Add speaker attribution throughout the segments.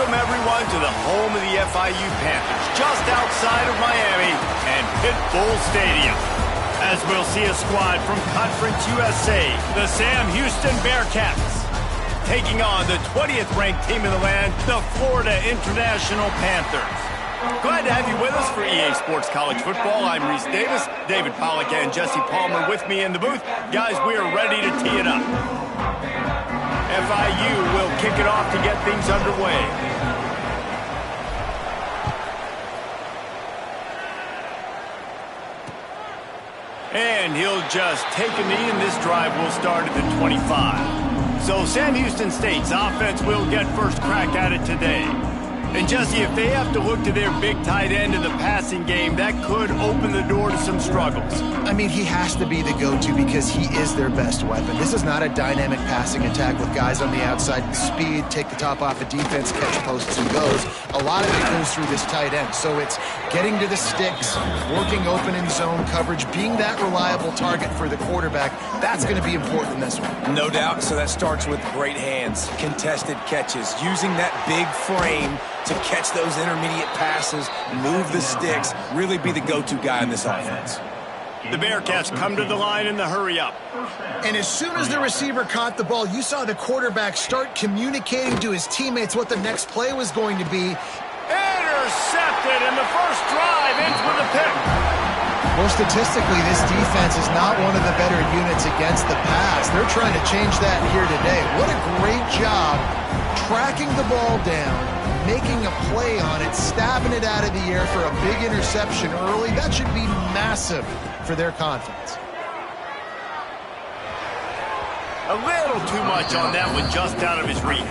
Speaker 1: Welcome, everyone, to the home of the FIU Panthers, just outside of Miami and Pitbull Stadium. As we'll see a squad from Conference USA, the Sam Houston Bearcats, taking on the 20th ranked team in the land, the Florida International Panthers. Glad to have you with us for EA Sports College Football. I'm Reese Davis, David Pollack and Jesse Palmer with me in the booth. Guys, we are ready to tee it up. FIU will kick it off to get things underway. And he'll just take a knee, and this drive will start at the 25. So Sam Houston State's offense will get first crack at it today. And Jesse, if they have to look to their big tight end in the passing game, that could open the door to some struggles.
Speaker 2: I mean, he has to be the go-to because he is their best weapon. This is not a dynamic passing attack with guys on the outside with speed, take the top off a defense, catch posts and goes. A lot of it goes through this tight end. So it's getting to the sticks, working open in zone coverage, being that reliable target for the quarterback. That's going to be important in this one.
Speaker 3: No doubt. So that starts with great hands, contested catches, using that big frame to catch those intermediate passes, move the sticks, really be the go-to guy in this offense.
Speaker 1: The Bearcats come to the line in the hurry-up.
Speaker 2: And as soon as the receiver caught the ball, you saw the quarterback start communicating to his teammates what the next play was going to be.
Speaker 1: Intercepted, and the first drive ends with a pick.
Speaker 2: Well, statistically, this defense is not one of the better units against the pass. They're trying to change that here today. What a great job tracking the ball down, making a play on it, stabbing it out of the air for a big interception early. That should be massive for their confidence.
Speaker 1: A little too much on that one, just out of his reach.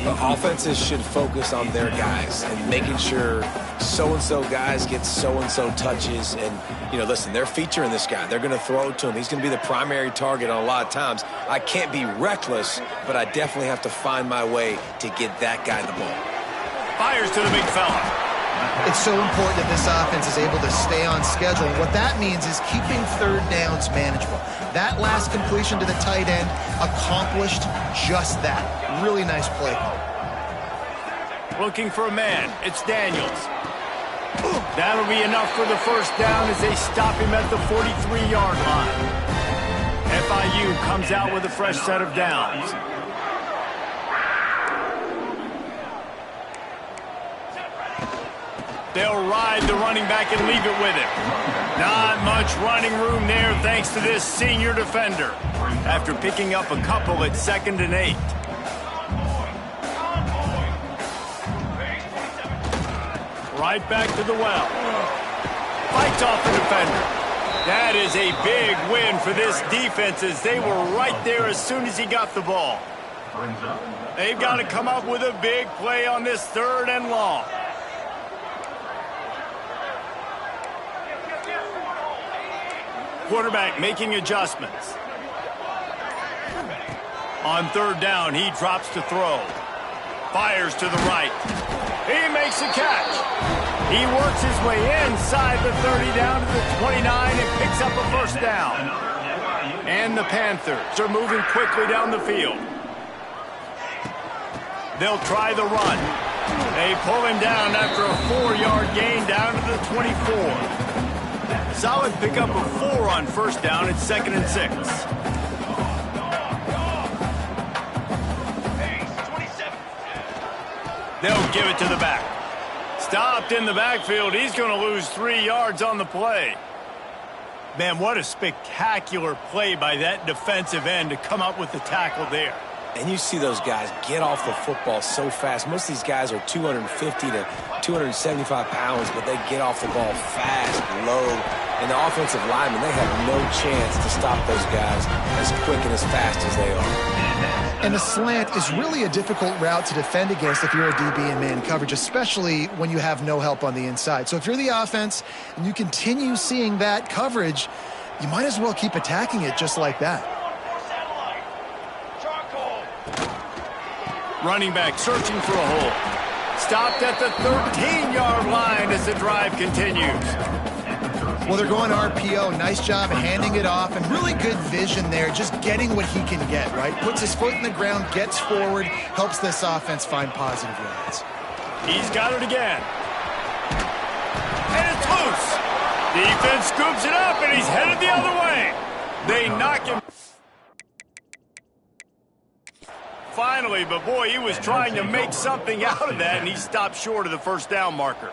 Speaker 3: The offenses should focus on their guys and making sure so-and-so guys get so-and-so touches. And, you know, listen, they're featuring this guy. They're going to throw it to him. He's going to be the primary target on a lot of times. I can't be reckless, but I definitely have to find my way to get that guy the ball.
Speaker 1: Fires to the big fella.
Speaker 2: It's so important that this offense is able to stay on schedule. What that means is keeping third downs manageable. That last completion to the tight end accomplished just that. Really nice play.
Speaker 1: Looking for a man. It's Daniels. That'll be enough for the first down as they stop him at the 43-yard line. FIU comes out with a fresh set of downs. They'll ride the running back and leave it with him. Not much running room there thanks to this senior defender. After picking up a couple at 2nd and 8. Right back to the well. Fights off the defender. That is a big win for this defense as they were right there as soon as he got the ball. They've got to come up with a big play on this 3rd and long. Quarterback making adjustments. On 3rd down, he drops to throw. Fires to the right. He makes a catch. He works his way inside the 30 down to the 29 and picks up a first down. And the Panthers are moving quickly down the field. They'll try the run. They pull him down after a 4-yard gain down to the 24. Solid pickup of 4 on first down at 2nd and 6. They'll give it to the back. Stopped in the backfield. He's going to lose 3 yards on the play. Man, what a spectacular play by that defensive end to come up with the tackle there.
Speaker 3: And you see those guys get off the football so fast. Most of these guys are 250 to 275 pounds, but they get off the ball fast, low. And the offensive linemen, they have no chance to stop those guys as quick and as fast as they are.
Speaker 2: And the slant is really a difficult route to defend against if you're a DB in man coverage, especially when you have no help on the inside. So if you're the offense and you continue seeing that coverage, you might as well keep attacking it just like that.
Speaker 1: Running back searching for a hole. Stopped at the 13-yard line as the drive continues.
Speaker 2: Well, they're going RPO. Nice job handing it off, and really good vision there, just getting what he can get, right? Puts his foot in the ground, gets forward, helps this offense find positive yards.
Speaker 1: He's got it again. And it's loose. Defense scoops it up, and he's headed the other way. They knock him. Finally, but boy, he was trying to make something out of that, and he stopped short of the first down marker.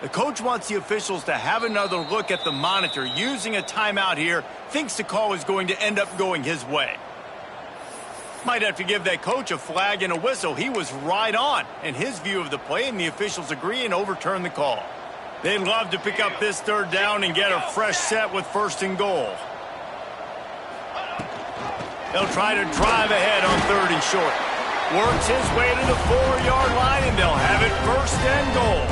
Speaker 1: The coach wants the officials to have another look at the monitor. Using a timeout here, thinks the call is going to end up going his way. Might have to give that coach a flag and a whistle. He was right on in his view of the play, and the officials agree and overturn the call. They'd love to pick up this third down and get a fresh set with 1st and goal. They'll try to drive ahead on 3rd and short. Works his way to the 4-yard line, and they'll have it 1st and goal.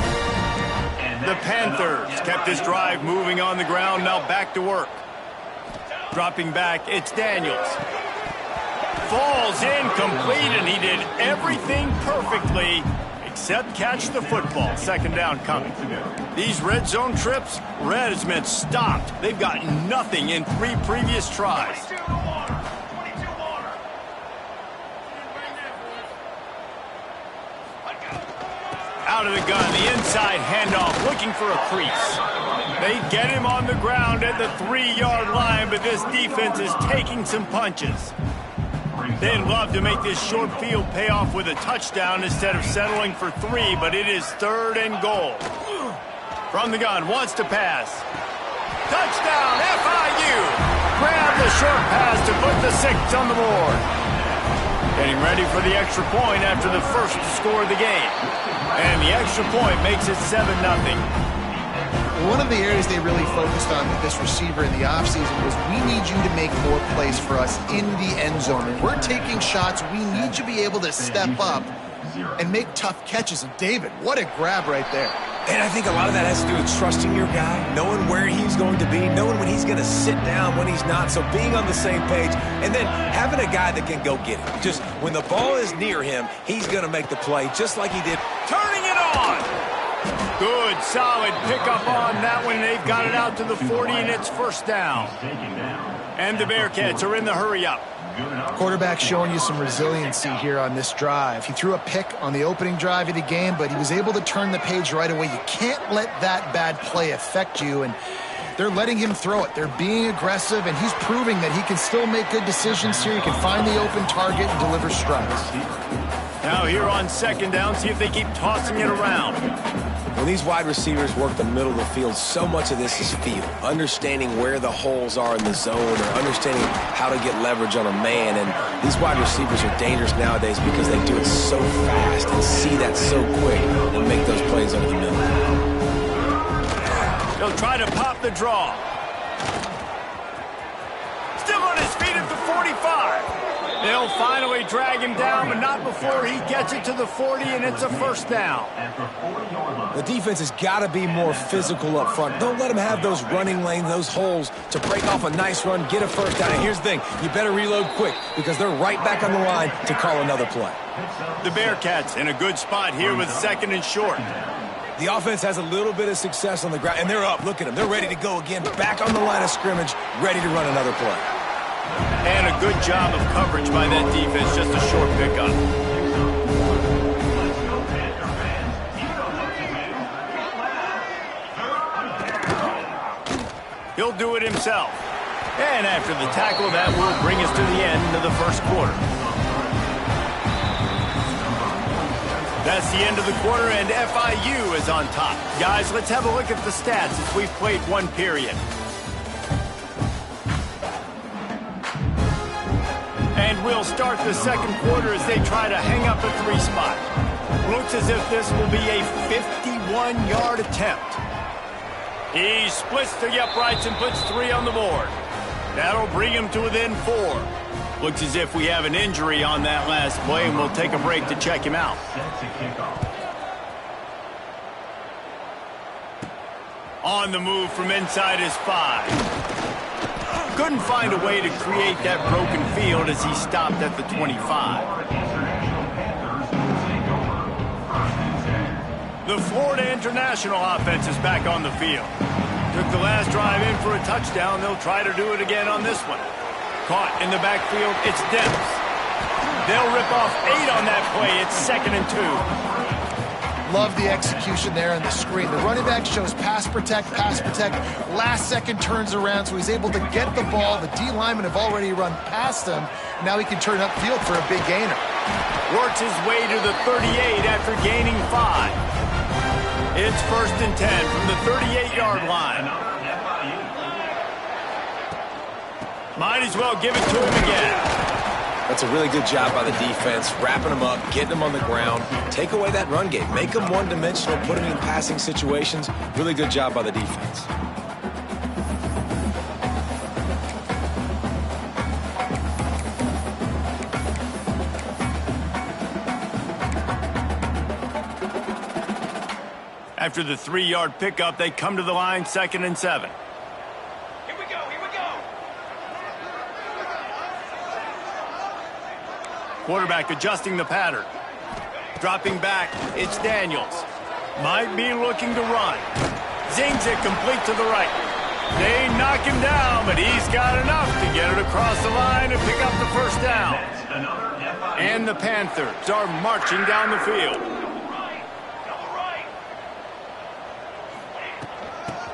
Speaker 1: The Panthers kept this drive moving on the ground, now back to work. Dropping back, it's Daniels. Falls incomplete, and he did everything perfectly except catch the football. 2nd down coming. These red zone trips, red has meant stopped. They've got nothing in 3 previous tries. Out of the gun, the inside handoff, looking for a crease. They get him on the ground at the 3-yard line, but this defense is taking some punches. They'd love to make this short field pay off with a touchdown instead of settling for 3, but it is 3rd and goal. From the gun, wants to pass. Touchdown, FIU! Grab the short pass to put the 6 on the board. Getting ready for the extra point after the first to score of the game. And the extra point makes it 7-0.
Speaker 2: One of the areas they really focused on with this receiver in the offseason was, we need you to make more plays for us in the end zone. And we're taking shots. We need you to be able to step up and make tough catches. And David, what a grab right there.
Speaker 3: And I think a lot of that has to do with trusting your guy, knowing where he's going to be, knowing when he's going to sit down, when he's not. So being on the same page, and then having a guy that can go get it. Just when the ball is near him, he's going to make the play just like he did.
Speaker 1: Turning it on! Good, solid pickup on that one. They've got it out to the 40, and it's 1st down. And the Bearcats are in the hurry-up.
Speaker 2: Quarterback showing you some resiliency here on this drive. He threw a pick on the opening drive of the game, but he was able to turn the page right away. You can't let that bad play affect you, and they're letting him throw it. They're being aggressive, and he's proving that he can still make good decisions here. He can find the open target and deliver strikes.
Speaker 1: Now here on 2nd down, see if they keep tossing it around.
Speaker 3: When these wide receivers work the middle of the field, so much of this is feel. Understanding where the holes are in the zone, or understanding how to get leverage on a man. And these wide receivers are dangerous nowadays because they do it so fast and see that so quick and make those plays over the middle.
Speaker 1: They'll try to pop the draw. Still on his feet at the 45. They'll finally drag him down, but not before he gets it to the 40, and it's a 1st down.
Speaker 3: The defense has got to be more physical up front. Don't let them have those running lanes, those holes to break off a nice run, get a 1st down. And here's the thing, you better reload quick because they're right back on the line to call another play.
Speaker 1: The Bearcats in a good spot here with 2nd and short.
Speaker 3: The offense has a little bit of success on the ground, and they're up. Look at them. They're ready to go again, back on the line of scrimmage, ready to run another play.
Speaker 1: And a good job of coverage by that defense, just a short pickup. He'll do it himself. And after the tackle, that will bring us to the end of the 1st quarter. That's the end of the quarter, and FIU is on top. Guys, let's have a look at the stats as we've played 1 period. And we'll start the 2nd quarter as they try to hang up a 3 spot. Looks as if this will be a 51-yard attempt. He splits the uprights and puts 3 on the board. That'll bring him to within 4. Looks as if we have an injury on that last play, and we'll take a break to check him out. On the move from inside his 5. Couldn't find a way to create that broken field as he stopped at the 25. The Florida International offense is back on the field. Took the last drive in for a touchdown. They'll try to do it again on this one. Caught in the backfield. It's Dempsey. They'll rip off 8 on that play. It's 2nd and 2.
Speaker 2: Love the execution there on the screen. The running back shows pass protect, last second turns around, so he's able to get the ball. The D linemen have already run past him. Now he can turn upfield for a big gainer.
Speaker 1: Works his way to the 38 after gaining 5. It's 1st and 10 from the 38-yard line. Might as well give it to him again.
Speaker 3: That's a really good job by the defense, wrapping them up, getting them on the ground. Take away that run game. Make them one-dimensional, put them in passing situations. Really good job by the defense.
Speaker 1: After the 3-yard pickup, they come to the line, 2nd and 7.
Speaker 4: Here we go.
Speaker 1: Quarterback adjusting the pattern. Dropping back, it's Daniels. Might be looking to run. Zings it complete to the right. They knock him down, but he's got enough to get it across the line and pick up the 1st down. And the Panthers are marching down the field.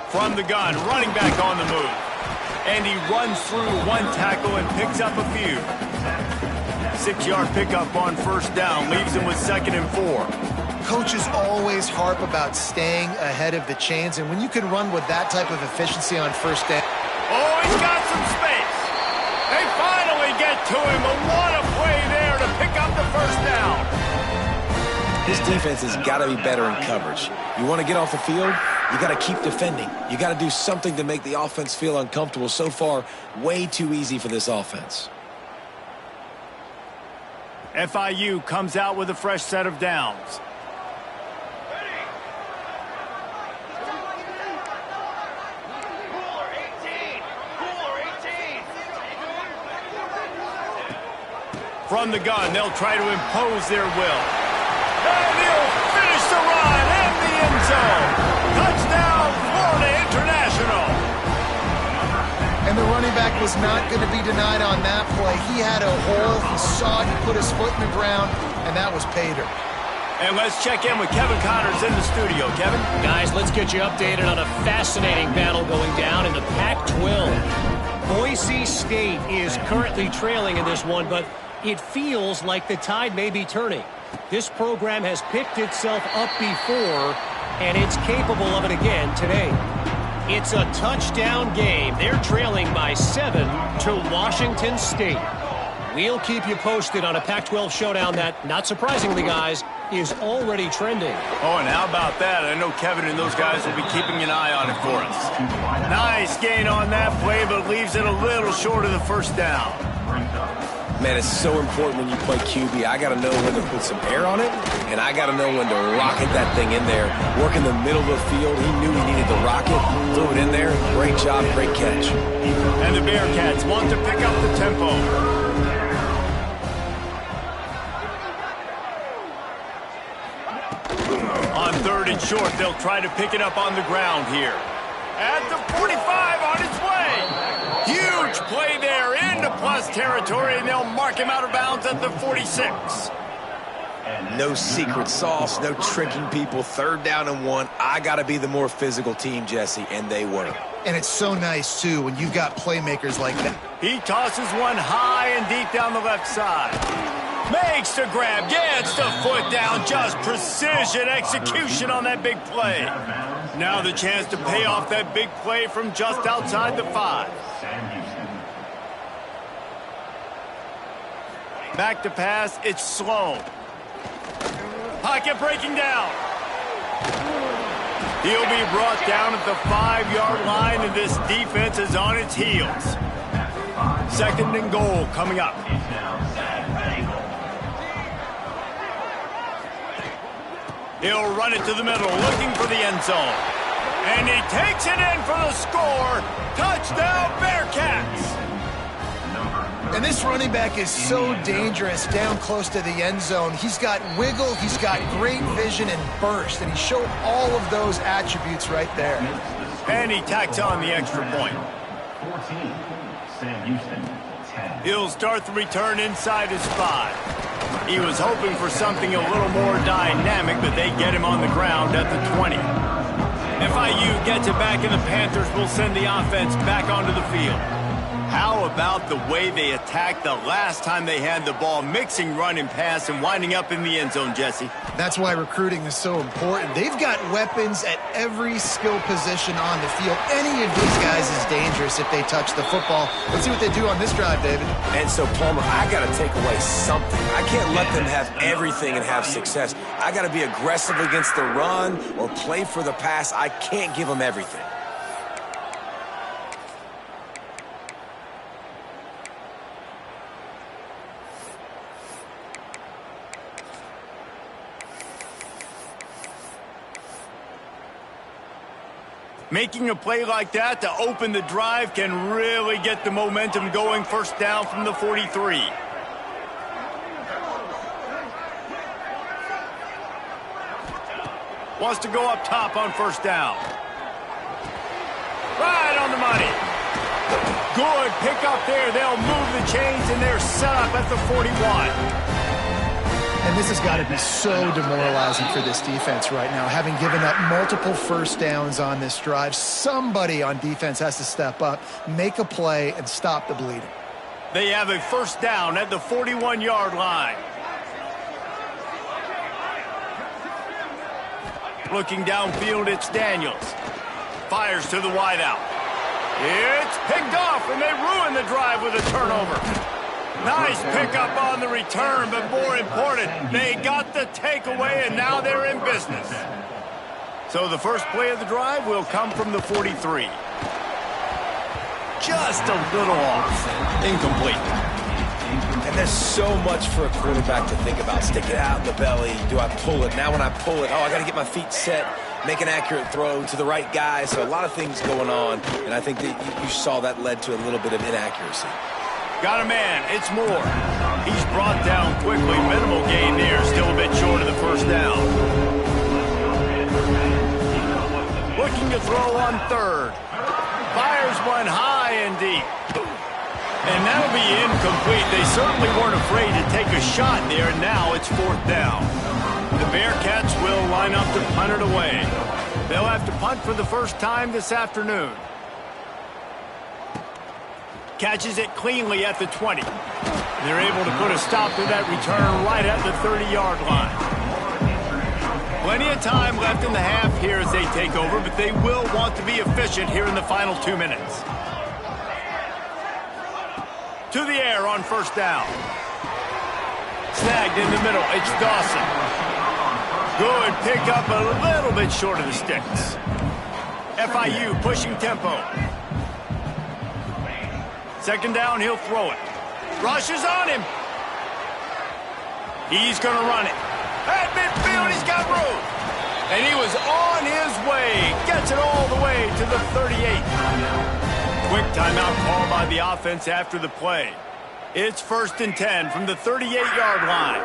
Speaker 1: From the gun, running back on the move. And he runs through 1 tackle and picks up a few. 6-yard pickup on 1st down, leaves him with 2nd and 4.
Speaker 2: Coaches always harp about staying ahead of the chains, and when you can run with that type of efficiency on 1st down.
Speaker 1: Oh, he's got some space. They finally get to him, but what a play there to pick up the 1st down.
Speaker 3: This defense has got to be better in coverage. You want to get off the field, you got to keep defending. You got to do something to make the offense feel uncomfortable. So far, way too easy for this offense.
Speaker 1: FIU comes out with a fresh set of downs. From the gun, they'll try to impose their will. And he'll finish the run in the end zone. Touchdown, Florida International.
Speaker 2: And the running back was not going to be denied on that play. He had a hole, he saw it, he put his foot in the ground, and that was pay dirt.
Speaker 1: And let's check in with Kevin Connors in the studio. Kevin?
Speaker 5: Guys, let's get you updated on a fascinating battle going down in the Pac-12. Boise State is currently trailing in this one, but it feels like the tide may be turning. This program has picked itself up before, and it's capable of it again today. It's a touchdown game. They're trailing by 7 to Washington State. We'll keep you posted on a Pac-12 showdown that, not surprisingly, guys, is already trending.
Speaker 1: Oh, and how about that? I know Kevin and those guys will be keeping an eye on it for us. Nice gain on that play, but leaves it a little short of the 1st down.
Speaker 3: Man, it's so important when you play QB. I got to know when to put some air on it, and I got to know when to rocket that thing in there. Work in the middle of the field. He knew he needed the rocket. Threw it in there. Great job, great catch.
Speaker 1: And the Bearcats want to pick up the tempo. On 3rd and short, they'll try to pick it up on the ground here. At the 45 on its way. Huge play there into plus territory, and they'll mark him out of bounds at the 46.
Speaker 3: No secret sauce, no tricking people. 3rd down and 1. I got to be the more physical team, Jesse, and they were.
Speaker 2: And it's so nice, too, when you've got playmakers like that.
Speaker 1: He tosses one high and deep down the left side. Makes the grab, gets the foot down, just precision execution on that big play. Now the chance to pay off that big play from just outside the 5. Back to pass, it's Sloan. Pocket breaking down. He'll be brought down at the 5-yard line, and this defense is on its heels. 2nd and goal coming up. He'll run it to the middle, looking for the end zone. And he takes it in for the score. Touchdown, Bearcats!
Speaker 2: And this running back is so dangerous down close to the end zone. He's got wiggle, he's got great vision and burst, and he showed all of those attributes right there.
Speaker 1: And he tacks on the extra point.
Speaker 6: 14, Sam Houston, 10.
Speaker 1: He'll start the return inside his 5. He was hoping for something a little more dynamic, but they get him on the ground at the 20. FIU gets it back, and the Panthers will send the offense back onto the field. How about the way they attacked the last time they had the ball, mixing run and pass and winding up in the end zone, Jesse?
Speaker 2: That's why recruiting is so important. They've got weapons at every skill position on the field. Any of these guys is dangerous if they touch the football. Let's see what they do on this drive, David.
Speaker 3: And so, Palmer, I got to take away something. I can't let them have everything and have success. I got to be aggressive against the run or play for the pass. I can't give them everything.
Speaker 1: Making a play like that to open the drive can really get the momentum going. First down from the 43. Wants to go up top on first down. Right on the money. Good pick up there. They'll move the chains, and they're set up at the 41.
Speaker 2: And this has got to be so demoralizing for this defense right now. Having given up multiple first downs on this drive, somebody on defense has to step up, make a play, and stop the bleeding.
Speaker 1: They have a first down at the 41-yard line. Looking downfield, it's Daniels. Fires to the wideout. It's picked off, and they ruin the drive with a turnover. Nice pickup on the return, but more important, they got the takeaway, and now they're in business. So the first play of the drive will come from the 43. Just a little off. Incomplete.
Speaker 3: And there's so much for a quarterback to think about. Stick it out in the belly. Do I pull it? Now when I pull it, I got to get my feet set, make an accurate throw to the right guy. So a lot of things going on, and I think that you saw that led to a little bit of inaccuracy.
Speaker 1: Got a man. It's Moore. He's brought down quickly. Minimal gain there. Still a bit short of the first down. Looking to throw on third. Fires one high and deep. And that'll be incomplete. They certainly weren't afraid to take a shot there. And now it's fourth down. The Bearcats will line up to punt it away. They'll have to punt for the first time this afternoon. Catches it cleanly at the 20. They're able to put a stop to that return right at the 30-yard line. Plenty of time left in the half here as they take over, but they will want to be efficient here in the final 2 minutes. To the air on first down. Snagged in the middle. It's Dawson. Good pick up, a little bit short of the sticks. FIU pushing tempo. Second down, he'll throw it. Rush is on him. He's going to run it. At midfield, he's got room. And he was on his way. Gets it all the way to the 38. Quick timeout call by the offense after the play. It's 1st and 10 from the 38-yard line.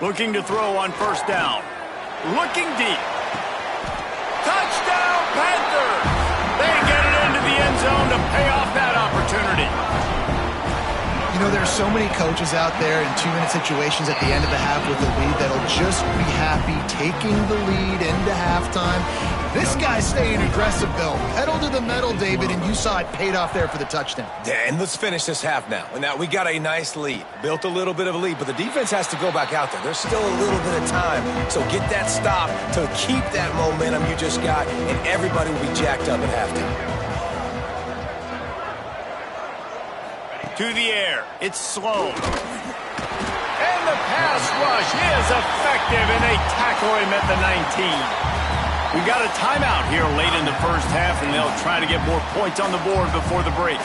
Speaker 1: Looking to throw on first down. Looking deep. Touchdown, Panthers! They get it into the end zone to pay off that opportunity.
Speaker 2: You know, there's so many coaches out there in 2-minute situations at the end of the half with the lead that'll just be happy taking the lead into halftime. This guy's staying aggressive, though. Pedal to the metal, David, and you saw it paid off there for the touchdown.
Speaker 3: Yeah, and let's finish this half now. And now we got a nice lead. Built a little bit of a lead, but the defense has to go back out there. There's still a little bit of time. So get that stop to keep that momentum you just got, and everybody will be jacked up at halftime.
Speaker 1: To the air. It's slow. And the pass rush is effective, and they tackle him at the 19. We got a timeout here late in the first half, and they'll try to get more points on the board before the break.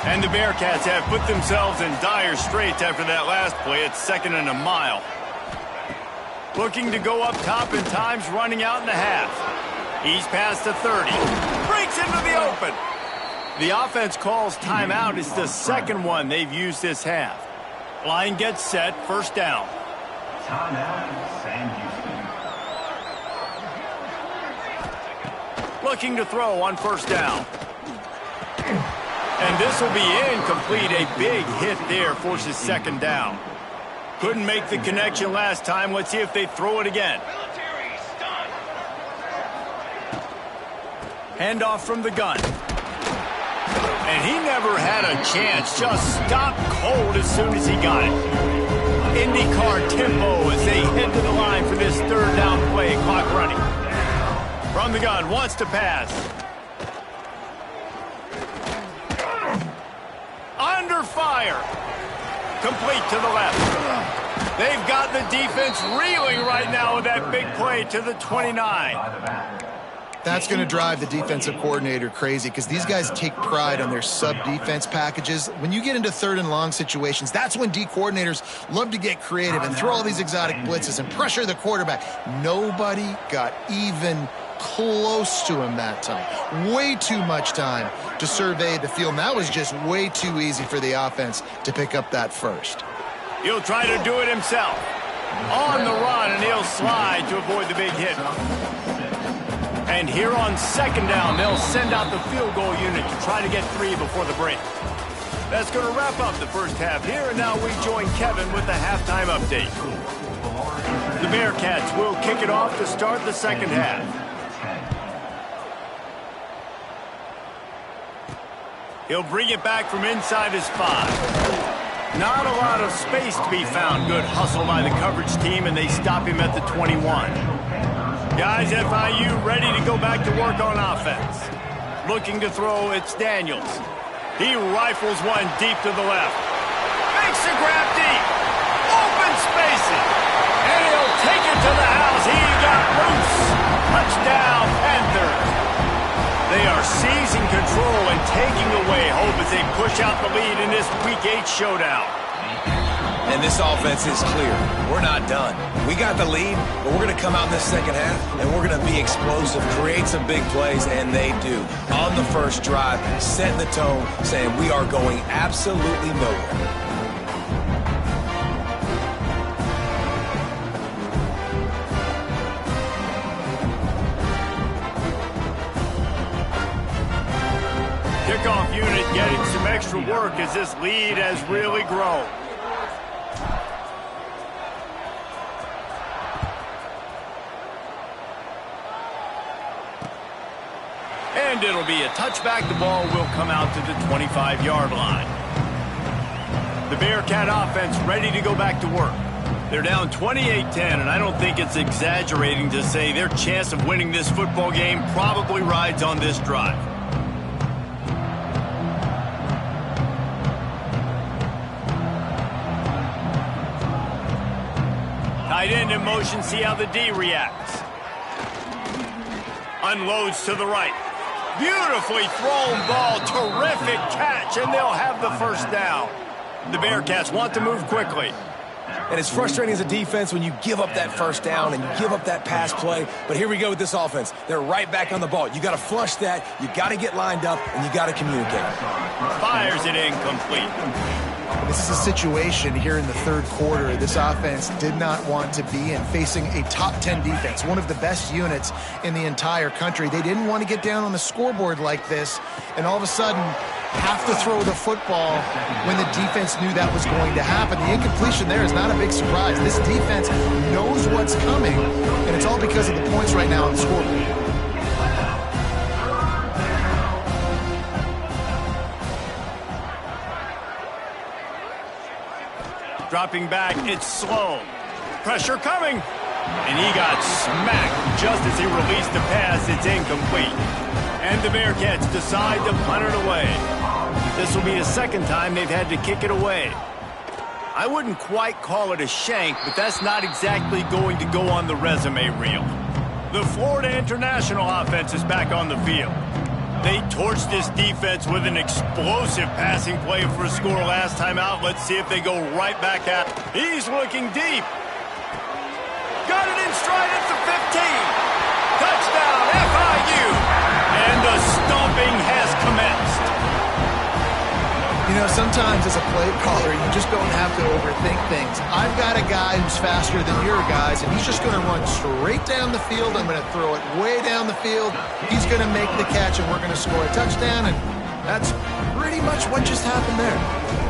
Speaker 1: And the Bearcats have put themselves in dire straits after that last play. It's 2nd and a mile. Looking to go up top, and time's running out in the half. He's past the 30. Breaks into the open. The offense calls timeout. It's the second one they've used this half. Line gets set. First down.
Speaker 6: Timeout, Sam Houston.
Speaker 1: looking to throw on first down. And this will be incomplete. A big hit there forces second down. Couldn't make the connection last time. Let's see if they throw it again. Handoff from the gun. And he never had a chance. Just stopped cold as soon as he got it. IndyCar tempo as they head to the line for this third down play. Clock running. From the gun, wants to pass. Under fire. Complete to the left. They've got the defense reeling right now with that big play to the 29.
Speaker 2: That's going to drive the defensive coordinator crazy because these guys take pride on their sub-defense packages. When you get into third and long situations, that's when D coordinators love to get creative and throw all these exotic blitzes and pressure the quarterback. Nobody got even close to him that time. Way too much time to survey the field. And that was just way too easy for the offense to pick up that first.
Speaker 1: He'll try to do it himself. On the run, and he'll slide to avoid the big hit. And here on second down, they'll send out the field goal unit to try to get 3 before the break. That's going to wrap up the first half here, and now we join Kevin with the halftime update. The Bearcats will kick it off to start the second half. He'll bring it back from inside his 5. Not a lot of space to be found. Good hustle by the coverage team, and they stop him at the 21. Guys, FIU ready to go back to work on offense. Looking to throw, it's Daniels. He rifles one deep to the left. Makes a grab deep. Open spaces. And he'll take it to the house. He got loose. Touchdown, Panthers. They are seizing control and taking away hope as they push out the lead in this Week 8 showdown.
Speaker 3: And this offense is clear. We're not done. We got the lead, but we're going to come out in this second half, and we're going to be explosive, create some big plays, and they do. On the first drive, setting the tone, saying we are going absolutely nowhere.
Speaker 1: Kickoff unit getting some extra work as this lead has really grown. And it'll be a touchback. The ball will come out to the 25-yard line. The Bearcat offense ready to go back to work. They're down 28-10, and I don't think it's exaggerating to say their chance of winning this football game probably rides on this drive. Tight end in motion, see how the D reacts. Unloads to the right. Beautifully thrown ball, terrific catch, and they'll have the first down. The Bearcats want to move quickly.
Speaker 3: And it's frustrating as a defense when you give up that first down and you give up that pass play. But here we go with this offense. They're right back on the ball. You got to flush that, you got to get lined up, and you got to communicate.
Speaker 1: Fires it incomplete.
Speaker 2: This is a situation here in the third quarter this offense did not want to be in, facing a top 10 defense, one of the best units in the entire country. They didn't want to get down on the scoreboard like this and all of a sudden have to throw the football when the defense knew that was going to happen. The incompletion there is not a big surprise. This defense knows what's coming, and it's all because of the points right now on the scoreboard.
Speaker 1: Dropping back, it's slow. Pressure coming. And he got smacked just as he released the pass. It's incomplete. And the Bearcats decide to punt it away. This will be the second time they've had to kick it away. I wouldn't quite call it a shank, but that's not exactly going to go on the resume reel. The Florida International offense is back on the field. They torched this defense with an explosive passing play for a score last time out. Let's see if they go right back at it. He's looking deep. Got it in stride at the 15. Touchdown, FIU. And the stomping has commenced.
Speaker 2: You know, sometimes as a play caller, you just don't have to overthink things. I've got a guy who's faster than your guys, and he's just going to run straight down the field. I'm going to throw it way down the field. He's going to make the catch, and we're going to score a touchdown, and that's pretty much what just happened there.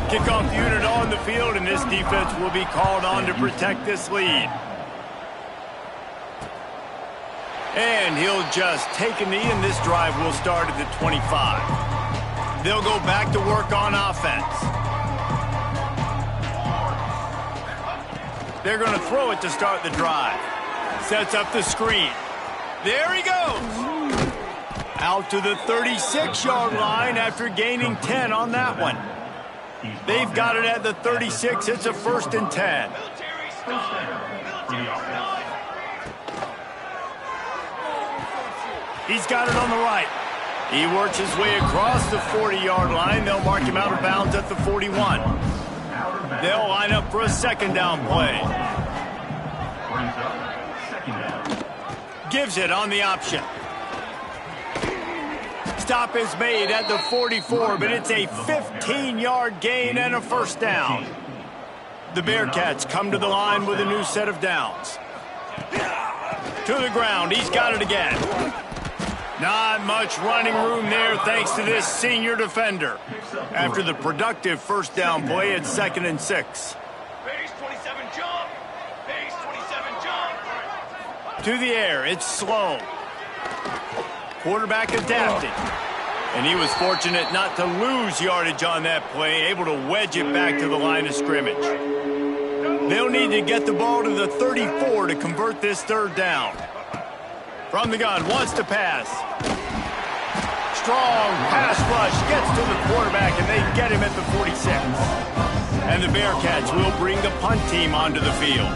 Speaker 1: Kickoff unit on the field, and this defense will be called on to protect this lead. And he'll just take a knee, and this drive will start at the 25. They'll go back to work on offense. They're going to throw it to start the drive. Sets up the screen. There he goes. Out to the 36-yard line after gaining 10 on that one. They've got it at the 36. It's a 1st and 10. He's got it on the right. He works his way across the 40-yard line. They'll mark him out of bounds at the 41. They'll line up for a 2nd down play. Gives it on the option. Stop is made at the 44, but it's a 15-yard gain and a 1st down. The Bearcats come to the line with a new set of downs. To the ground. He's got it again. Not much running room there thanks to this senior defender. After the productive 1st down play, it's 2nd and 6.
Speaker 4: Base 27 jump. Base 27 jump.
Speaker 1: To the air, it's slow. Quarterback adapting. And he was fortunate not to lose yardage on that play, able to wedge it back to the line of scrimmage. They'll need to get the ball to the 34 to convert this 3rd down. From the gun, wants to pass. Strong pass rush, gets to the quarterback, and they get him at the 46. And the Bearcats will bring the punt team onto the field.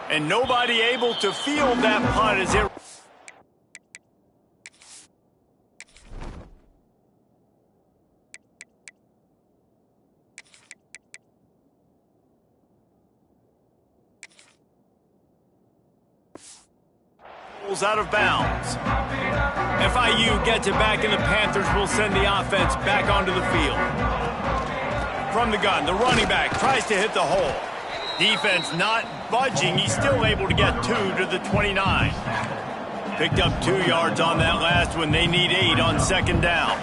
Speaker 1: And nobody able to field that punt as it... out of bounds. FIU gets it back, and the Panthers will send the offense back onto the field. From the gun, the running back tries to hit the hole. Defense not budging. He's still able to get 2 to the 29. Picked up 2 yards on that last one. They need 8 on 2nd down.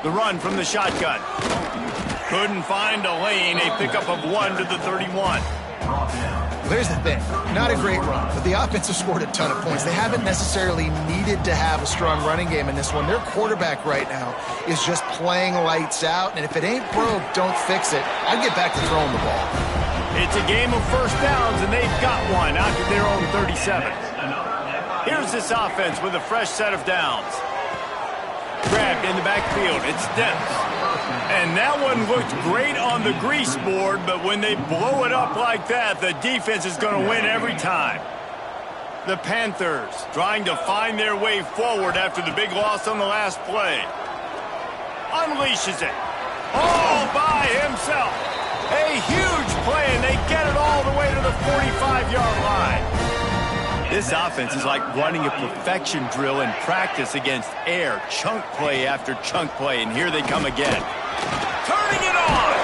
Speaker 1: The run from the shotgun. Couldn't find a lane. A pickup of 1 to the 31.
Speaker 2: Well, here's the thing. Not a great run, but the offense has scored a ton of points. They haven't necessarily needed to have a strong running game in this one. Their quarterback right now is just playing lights out, and if it ain't broke, don't fix it. I'd get back to throwing the ball.
Speaker 1: It's a game of 1st downs, and they've got one out to their own 37. Here's this offense with a fresh set of downs. Grabbed in the backfield. It's Dents. And that one looked great on the grease board, but when they blow it up like that, the defense is going to win every time. The Panthers trying to find their way forward after the big loss on the last play. Unleashes it. All by himself. A huge play, and they get it all the way to the 45-yard line. This offense is like running a perfection drill in practice against air. Chunk play after chunk play, and here they come again. Turning it on!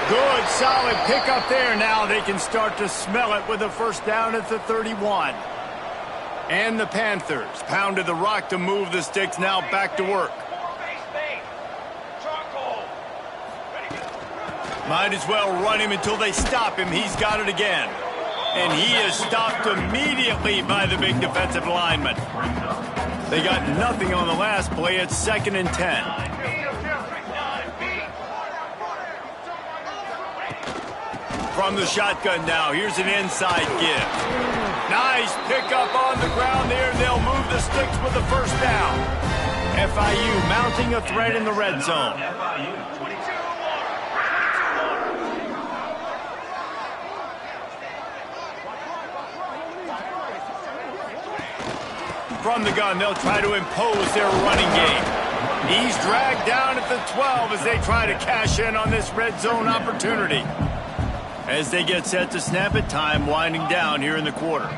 Speaker 1: Good, solid pickup there. Now they can start to smell it with a 1st down at the 31. And the Panthers pounded the rock to move the sticks, now back to work. Might as well run him until they stop him. He's got it again. And he is stopped immediately by the big defensive lineman. They got nothing on the last play. It's 2nd and 10. From the shotgun now, here's an inside give. Nice pickup on the ground there. They'll move the sticks with the 1st down. FIU mounting a threat in the red zone. From the gun, they'll try to impose their running game. He's dragged down at the 12 as they try to cash in on this red zone opportunity. As they get set to snap it, time winding down here in the quarter.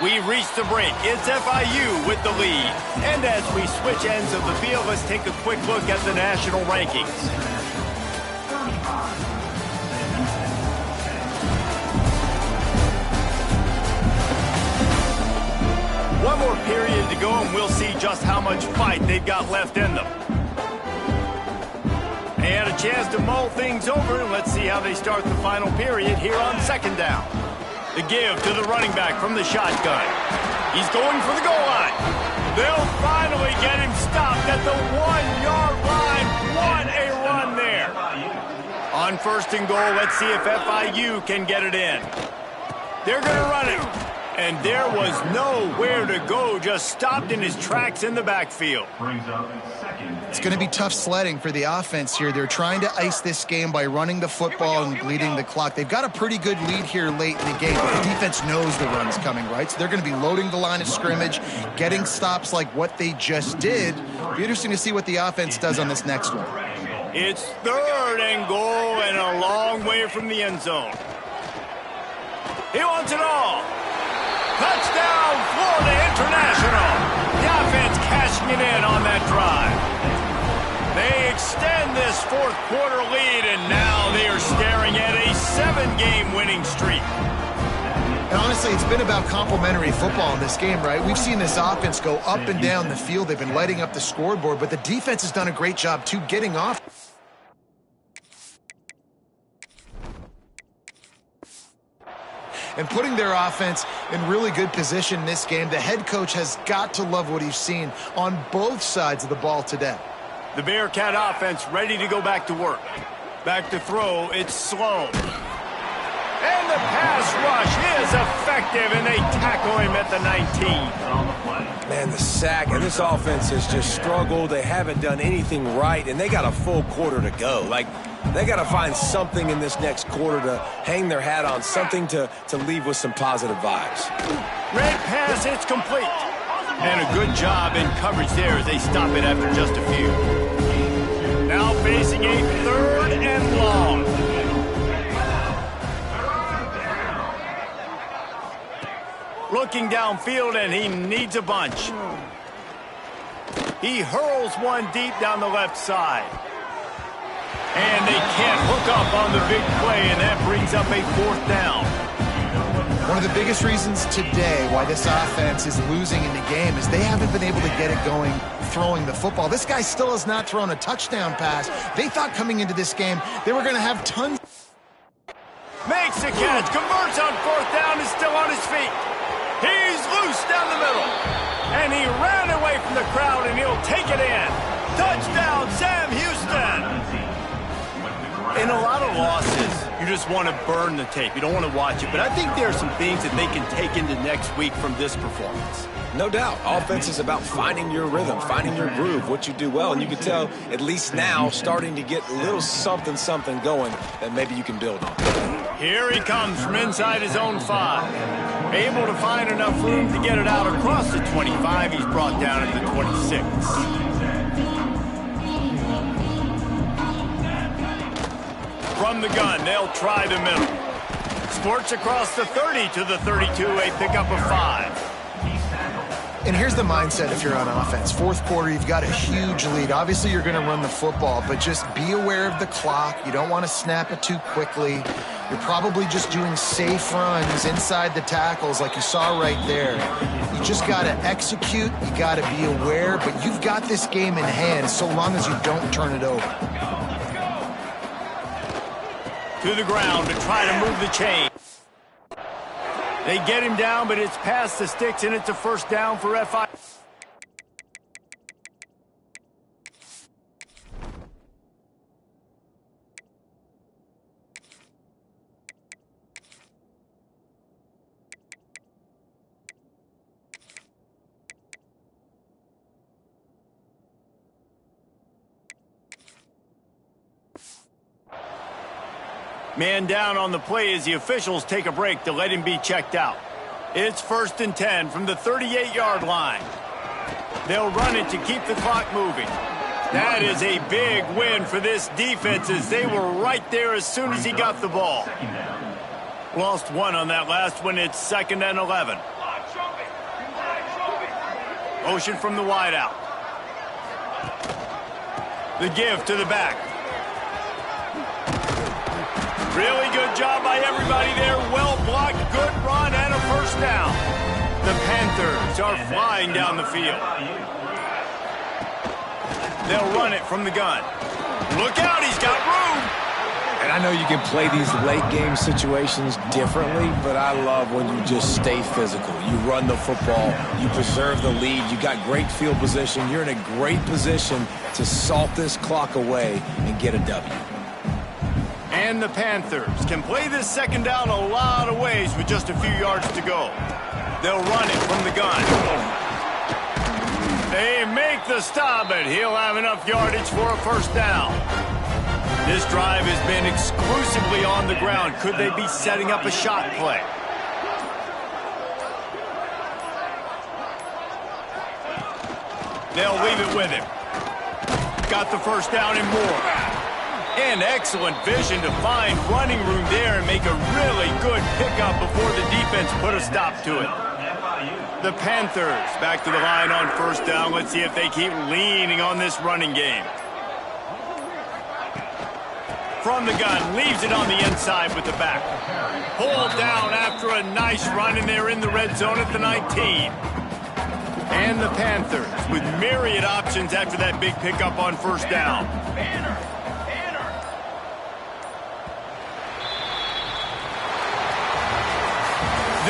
Speaker 1: We've reached the break. It's FIU with the lead. And as we switch ends of the field, let's take a quick look at the national rankings. One more period to go, and we'll see just how much fight they've got left in them. They had a chance to mull things over, and let's see how they start the final period here on second down. The give to the running back from the shotgun. He's going for the goal line. They'll finally get him stopped at the 1-yard line. What a run there. On first and goal, let's see if FIU can get it in. They're going to run it. And there was nowhere to go, just stopped in his tracks in the backfield.
Speaker 2: It's going to be tough sledding for the offense here. They're trying to ice this game by running the football and bleeding the clock. They've got a pretty good lead here late in the game, but the defense knows the run's coming, right? So they're going to be loading the line of scrimmage, getting stops like what they just did. It'll be interesting to see what the offense does on this next one.
Speaker 1: It's third and goal and a long way from the end zone. He wants it all. Touchdown, Florida International. The offense cashing it in on that drive. They extend this fourth quarter lead, and now they are staring at a 7-game winning streak.
Speaker 2: And honestly, it's been about complementary football in this game, right? We've seen this offense go up and down the field. They've been lighting up the scoreboard, but the defense has done a great job, too, getting off. And putting their offense in really good position in this game. The head coach has got to love what he's seen on both sides of the ball today.
Speaker 1: The Bearcat offense ready to go back to work. Back to throw, it's Sloan. And the pass rush is effective, and they tackle him at the 19.
Speaker 3: Man, the sack, and this offense has just struggled. They haven't done anything right, and they got a full quarter to go. Like, they got to find something in this next quarter to hang their hat on, something to leave with some positive vibes.
Speaker 1: Red pass, it's complete. And a good job in coverage there as they stop it after just a few. Now facing a third and long. Looking downfield, and he needs a bunch. He hurls one deep down the left side. And they can't hook up on the big play, and that brings up a fourth down.
Speaker 2: One of the biggest reasons today why this offense is losing in the game is they haven't been able to get it going throwing the football. This guy still has not thrown a touchdown pass. They thought coming into this game they were going to have tons.
Speaker 1: Makes the catch, converts on fourth down, is still on his feet. He's loose down the middle. And he ran away from the crowd, and he'll take it in. Touchdown, Sam Houston. In a lot of losses, you just want to burn the tape. You don't want to watch it. But I think there are some things that they can take into next week from this performance.
Speaker 3: No doubt. Offense is about finding your rhythm, finding your groove, what you do well. And you can tell, at least now, starting to get a little something going that maybe you can build on.
Speaker 1: Here he comes from inside his own 5. Able to find enough room to get it out across the 25. He's brought down at the 26. From the gun, they'll try the middle. Squirts across the 30 to the 32, a pickup of 5.
Speaker 2: And here's the mindset if you're on offense. Fourth quarter, you've got a huge lead. Obviously, you're going to run the football, but just be aware of the clock. You don't want to snap it too quickly. You're probably just doing safe runs inside the tackles like you saw right there. You just got to execute. You got to be aware, but you've got this game in hand so long as you don't turn it over.
Speaker 1: To the ground to try to move the chain. They get him down, but it's past the sticks, and it's a first down for FI. Man down on the play as the officials take a break to let him be checked out. It's 1st and 10 from the 38-yard line. They'll run it to keep the clock moving. That is a big win for this defense as they were right there as soon as he got the ball. Lost one on that last one. It's 2nd and 11. Motion from the wideout. The give to the back. Really good job by everybody there. Well blocked, good run, and a first down. The Panthers are flying down the field. They'll run it from the gun. Look out, he's got room.
Speaker 3: And I know you can play these late-game situations differently, but I love when you just stay physical. You run the football, you preserve the lead, you got great field position. You're in a great position to salt this clock away and get a W.
Speaker 1: And the Panthers can play this 2nd down a lot of ways with just a few yards to go. They'll run it from the gun. They make the stop, but he'll have enough yardage for a first down. This drive has been exclusively on the ground. Could they be setting up a shot play? They'll leave it with him. Got the first down and more. And excellent vision to find running room there and make a really good pickup before the defense put a stop to it. The Panthers back to the line on 1st down. Let's see if they keep leaning on this running game. From the gun, leaves it on the inside with the back. Pulled down after a nice run, and they're in the red zone at the 19. And the Panthers with myriad options after that big pickup on 1st down.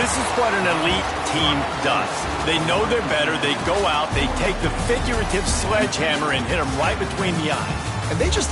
Speaker 1: This is what an elite team does. They know they're better. They go out, they take the figurative sledgehammer and hit them right between the eyes.
Speaker 2: And they just